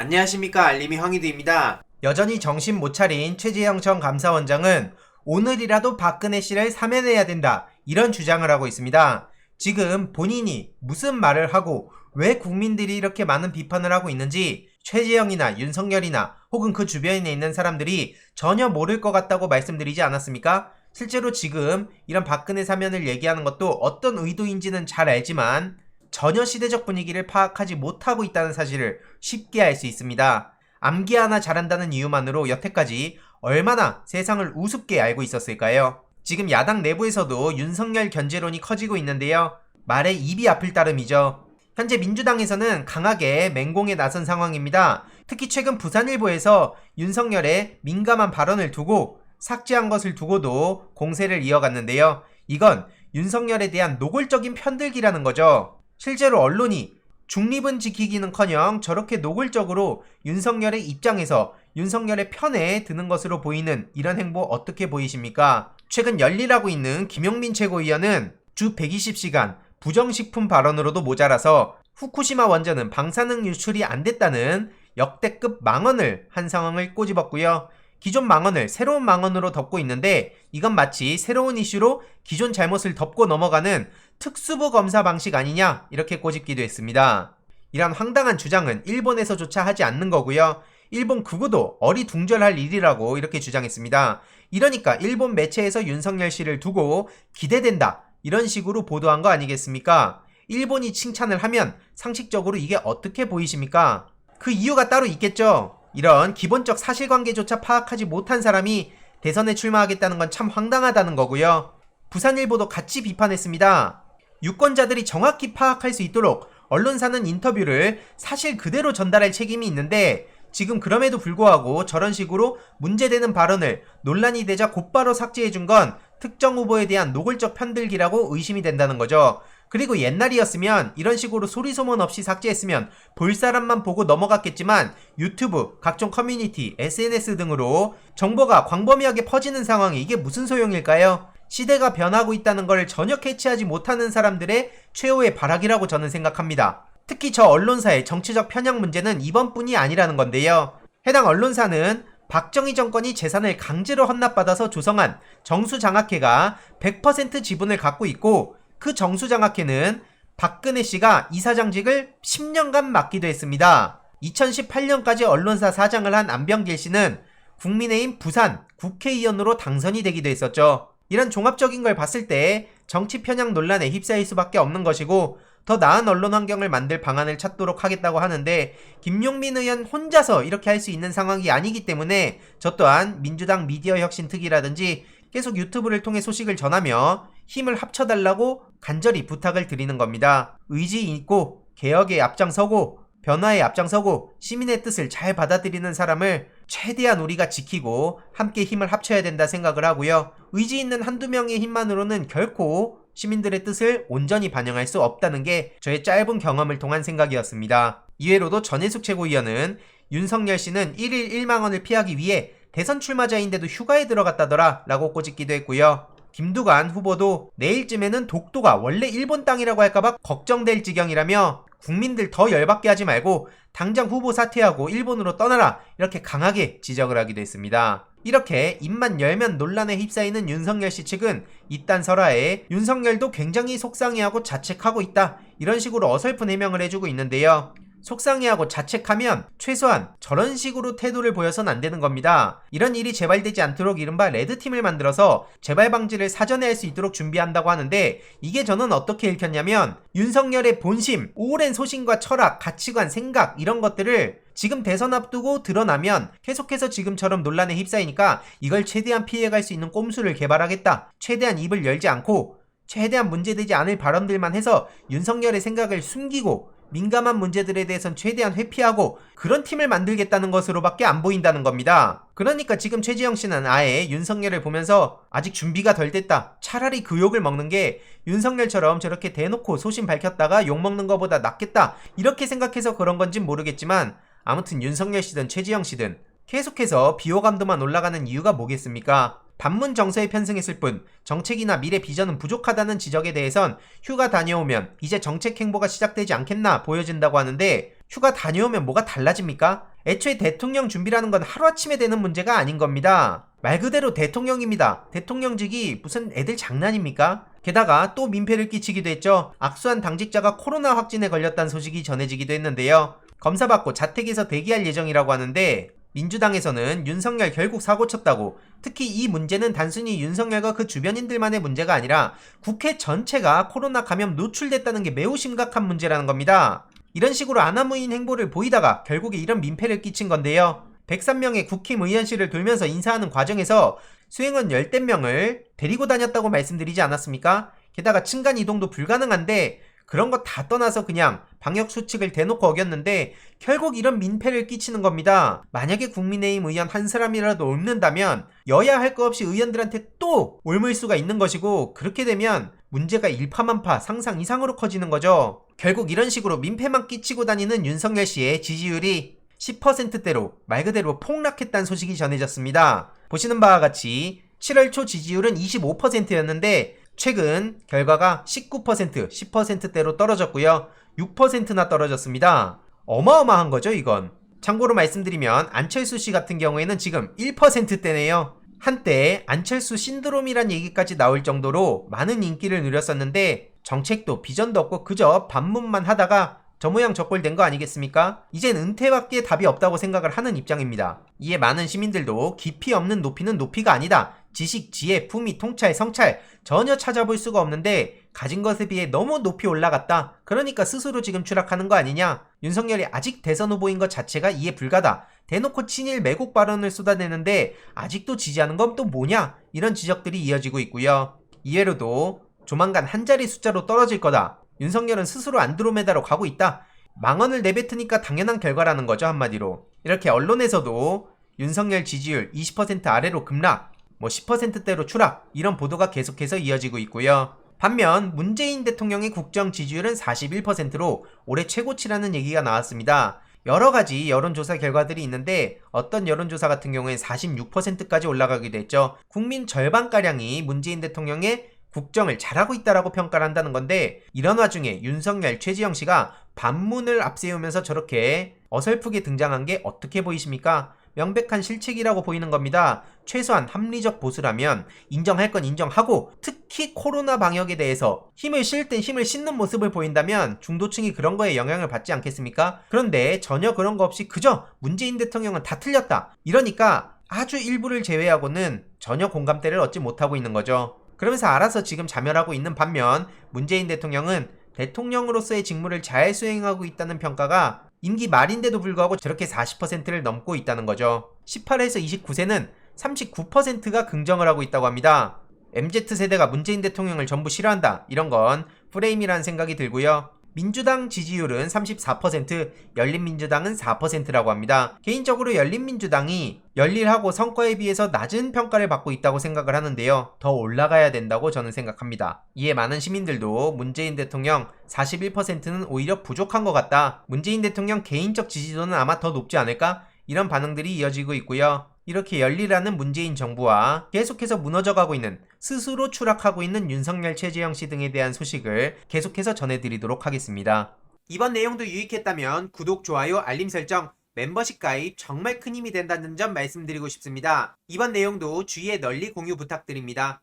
안녕하십니까, 알림이 황희두입니다. 여전히 정신 못 차린 최재형 전 감사원장은 오늘이라도 박근혜 씨를 사면해야 된다, 이런 주장을 하고 있습니다. 지금 본인이 무슨 말을 하고 왜 국민들이 이렇게 많은 비판을 하고 있는지 최재형이나 윤석열이나 혹은 그 주변에 있는 사람들이 전혀 모를 것 같다고 말씀드리지 않았습니까? 실제로 지금 이런 박근혜 사면을 얘기하는 것도 어떤 의도인지는 잘 알지만 전혀 시대적 분위기를 파악하지 못하고 있다는 사실을 쉽게 알 수 있습니다. 암기 하나 잘한다는 이유만으로 여태까지 얼마나 세상을 우습게 알고 있었을까요? 지금 야당 내부에서도 윤석열 견제론이 커지고 있는데요. 말에 입이 아플 따름이죠. 현재 민주당에서는 강하게 맹공에 나선 상황입니다. 특히 최근 부산일보에서 윤석열의 민감한 발언을 두고 삭제한 것을 두고도 공세를 이어갔는데요. 이건 윤석열에 대한 노골적인 편들기라는 거죠. 실제로 언론이 중립은 지키기는커녕 저렇게 노골적으로 윤석열의 입장에서 윤석열의 편에 드는 것으로 보이는 이런 행보 어떻게 보이십니까? 최근 열일하고 있는 김용민 최고위원은 주 120시간 부정식품 발언으로도 모자라서 후쿠시마 원전은 방사능 유출이 안 됐다는 역대급 망언을 한 상황을 꼬집었고요. 기존 망언을 새로운 망언으로 덮고 있는데 이건 마치 새로운 이슈로 기존 잘못을 덮고 넘어가는 특수부 검사 방식 아니냐, 이렇게 꼬집기도 했습니다. 이런 황당한 주장은 일본에서조차 하지 않는 거고요. 일본 극우도 어리둥절할 일이라고 이렇게 주장했습니다. 이러니까 일본 매체에서 윤석열 씨를 두고 기대된다, 이런 식으로 보도한 거 아니겠습니까? 일본이 칭찬을 하면 상식적으로 이게 어떻게 보이십니까? 그 이유가 따로 있겠죠. 이런 기본적 사실관계조차 파악하지 못한 사람이 대선에 출마하겠다는 건 참 황당하다는 거고요. 부산일보도 같이 비판했습니다. 유권자들이 정확히 파악할 수 있도록 언론사는 인터뷰를 사실 그대로 전달할 책임이 있는데 지금 그럼에도 불구하고 저런 식으로 문제되는 발언을 논란이 되자 곧바로 삭제해준 건 특정 후보에 대한 노골적 편들기라고 의심이 된다는 거죠. 그리고 옛날이었으면 이런 식으로 소리소문 없이 삭제했으면 볼 사람만 보고 넘어갔겠지만 유튜브, 각종 커뮤니티, SNS 등으로 정보가 광범위하게 퍼지는 상황이 이게 무슨 소용일까요? 시대가 변하고 있다는 걸 전혀 캐치하지 못하는 사람들의 최후의 발악이라고 저는 생각합니다. 특히 저 언론사의 정치적 편향 문제는 이번뿐이 아니라는 건데요. 해당 언론사는 박정희 정권이 재산을 강제로 헌납받아서 조성한 정수장학회가 100% 지분을 갖고 있고 그 정수장학회는 박근혜 씨가 이사장직을 10년간 맡기도 했습니다. 2018년까지 언론사 사장을 한 안병길 씨는 국민의힘 부산 국회의원으로 당선이 되기도 했었죠. 이런 종합적인 걸 봤을 때 정치 편향 논란에 휩싸일 수밖에 없는 것이고 더 나은 언론 환경을 만들 방안을 찾도록 하겠다고 하는데 김용민 의원 혼자서 이렇게 할 수 있는 상황이 아니기 때문에 저 또한 민주당 미디어 혁신 특위라든지 계속 유튜브를 통해 소식을 전하며 힘을 합쳐달라고 간절히 부탁을 드리는 겁니다. 의지 있고 개혁에 앞장서고 변화에 앞장서고 시민의 뜻을 잘 받아들이는 사람을 최대한 우리가 지키고 함께 힘을 합쳐야 된다 생각을 하고요. 의지 있는 한두 명의 힘만으로는 결코 시민들의 뜻을 온전히 반영할 수 없다는 게 저의 짧은 경험을 통한 생각이었습니다. 이외로도 전해숙 최고위원은 윤석열 씨는 1일 1망원을 피하기 위해 대선 출마자인데도 휴가에 들어갔다더라 라고 꼬집기도 했고요. 김두관 후보도 내일쯤에는 독도가 원래 일본 땅이라고 할까봐 걱정될 지경이라며 국민들 더 열받게 하지 말고 당장 후보 사퇴하고 일본으로 떠나라, 이렇게 강하게 지적을 하기도 했습니다. 이렇게 입만 열면 논란에 휩싸이는 윤석열 씨 측은 이딴 설화에 윤석열도 굉장히 속상해하고 자책하고 있다, 이런 식으로 어설픈 해명을 해주고 있는데요. 속상해하고 자책하면 최소한 저런 식으로 태도를 보여선 안 되는 겁니다. 이런 일이 재발되지 않도록 이른바 레드팀을 만들어서 재발 방지를 사전에 할 수 있도록 준비한다고 하는데 이게 저는 어떻게 읽혔냐면 윤석열의 본심, 오랜 소신과 철학, 가치관, 생각 이런 것들을 지금 대선 앞두고 드러나면 계속해서 지금처럼 논란에 휩싸이니까 이걸 최대한 피해갈 수 있는 꼼수를 개발하겠다, 최대한 입을 열지 않고 최대한 문제되지 않을 발언들만 해서 윤석열의 생각을 숨기고 민감한 문제들에 대해선 최대한 회피하고 그런 팀을 만들겠다는 것으로밖에 안 보인다는 겁니다. 그러니까 지금 최재형 씨는 아예 윤석열을 보면서 아직 준비가 덜 됐다, 차라리 그 욕을 먹는 게 윤석열처럼 저렇게 대놓고 소신 밝혔다가 욕먹는 것보다 낫겠다, 이렇게 생각해서 그런 건진 모르겠지만 아무튼 윤석열 씨든 최재형 씨든 계속해서 비호감도만 올라가는 이유가 뭐겠습니까? 반문 정서에 편승했을 뿐 정책이나 미래 비전은 부족하다는 지적에 대해선 휴가 다녀오면 이제 정책 행보가 시작되지 않겠나 보여진다고 하는데 휴가 다녀오면 뭐가 달라집니까? 애초에 대통령 준비라는 건 하루아침에 되는 문제가 아닌 겁니다. 말 그대로 대통령입니다. 대통령직이 무슨 애들 장난입니까? 게다가 또 민폐를 끼치기도 했죠. 악수한 당직자가 코로나 확진에 걸렸다는 소식이 전해지기도 했는데요. 검사받고 자택에서 대기할 예정이라고 하는데 민주당에서는 윤석열 결국 사고 쳤다고, 특히 이 문제는 단순히 윤석열과 그 주변인들만의 문제가 아니라 국회 전체가 코로나 감염 노출됐다는 게 매우 심각한 문제라는 겁니다. 이런 식으로 아나무인 행보를 보이다가 결국에 이런 민폐를 끼친 건데요. 103명의 국힘의원실을 돌면서 인사하는 과정에서 수행원 10대 명을 데리고 다녔다고 말씀드리지 않았습니까? 게다가 층간 이동도 불가능한데 그런 거 다 떠나서 그냥 방역수칙을 대놓고 어겼는데 결국 이런 민폐를 끼치는 겁니다. 만약에 국민의힘 의원 한 사람이라도 옮는다면 여야 할 거 없이 의원들한테 또 옮을 수가 있는 것이고, 그렇게 되면 문제가 일파만파 상상 이상으로 커지는 거죠. 결국 이런 식으로 민폐만 끼치고 다니는 윤석열 씨의 지지율이 10%대로 말 그대로 폭락했다는 소식이 전해졌습니다. 보시는 바와 같이 7월 초 지지율은 25%였는데 최근 결과가 19%, 10%대로 떨어졌고요. 6%나 떨어졌습니다. 어마어마한 거죠, 이건. 참고로 말씀드리면 안철수 씨 같은 경우에는 지금 1%대네요. 한때 안철수 신드롬이란 얘기까지 나올 정도로 많은 인기를 누렸었는데 정책도 비전도 없고 그저 반문만 하다가 저 모양 저 꼴 된 거 아니겠습니까? 이젠 은퇴밖에 답이 없다고 생각을 하는 입장입니다. 이에 많은 시민들도 깊이 없는 높이는 높이가 아니다. 지식, 지혜, 품위, 통찰, 성찰 전혀 찾아볼 수가 없는데 가진 것에 비해 너무 높이 올라갔다. 그러니까 스스로 지금 추락하는 거 아니냐? 윤석열이 아직 대선 후보인 것 자체가 이해 불가다. 대놓고 친일 매국 발언을 쏟아내는데 아직도 지지하는 건 또 뭐냐? 이런 지적들이 이어지고 있고요. 이외로도 조만간 한 자리 숫자로 떨어질 거다. 윤석열은 스스로 안드로메다로 가고 있다. 망언을 내뱉으니까 당연한 결과라는 거죠, 한마디로. 이렇게 언론에서도 윤석열 지지율 20% 아래로 급락, 10%대로 추락, 이런 보도가 계속해서 이어지고 있고요. 반면 문재인 대통령의 국정 지지율은 41%로 올해 최고치라는 얘기가 나왔습니다. 여러 가지 여론조사 결과들이 있는데 어떤 여론조사 같은 경우엔 46%까지 올라가기도 했죠. 국민 절반가량이 문재인 대통령의 국정을 잘하고 있다라고 평가를 한다는 건데, 이런 와중에 윤석열, 최지영 씨가 반문을 앞세우면서 저렇게 어설프게 등장한 게 어떻게 보이십니까? 명백한 실책이라고 보이는 겁니다. 최소한 합리적 보수라면 인정할 건 인정하고, 특히 코로나 방역에 대해서 힘을 실 땐 힘을 싣는 모습을 보인다면 중도층이 그런 거에 영향을 받지 않겠습니까? 그런데 전혀 그런 거 없이 그저 문재인 대통령은 다 틀렸다, 이러니까 아주 일부를 제외하고는 전혀 공감대를 얻지 못하고 있는 거죠. 그러면서 알아서 지금 자멸하고 있는 반면 문재인 대통령은 대통령으로서의 직무를 잘 수행하고 있다는 평가가 임기 말인데도 불구하고 저렇게 40%를 넘고 있다는 거죠. 18에서 29세는 39%가 긍정을 하고 있다고 합니다. MZ세대가 문재인 대통령을 전부 싫어한다, 이런 건 프레임이라는 생각이 들고요. 민주당 지지율은 34%, 열린민주당은 4%라고 합니다. 개인적으로 열린민주당이 열일하고 성과에 비해서 낮은 평가를 받고 있다고 생각을 하는데요. 더 올라가야 된다고 저는 생각합니다. 이에 많은 시민들도 문재인 대통령 41%는 오히려 부족한 것 같다. 문재인 대통령 개인적 지지도는 아마 더 높지 않을까? 이런 반응들이 이어지고 있고요. 이렇게 열리라는 문재인 정부와 계속해서 무너져가고 있는, 스스로 추락하고 있는 윤석열, 최재형 씨 등에 대한 소식을 계속해서 전해드리도록 하겠습니다. 이번 내용도 유익했다면 구독, 좋아요, 알림 설정, 멤버십 가입 정말 큰 힘이 된다는 점 말씀드리고 싶습니다. 이번 내용도 주위에 널리 공유 부탁드립니다.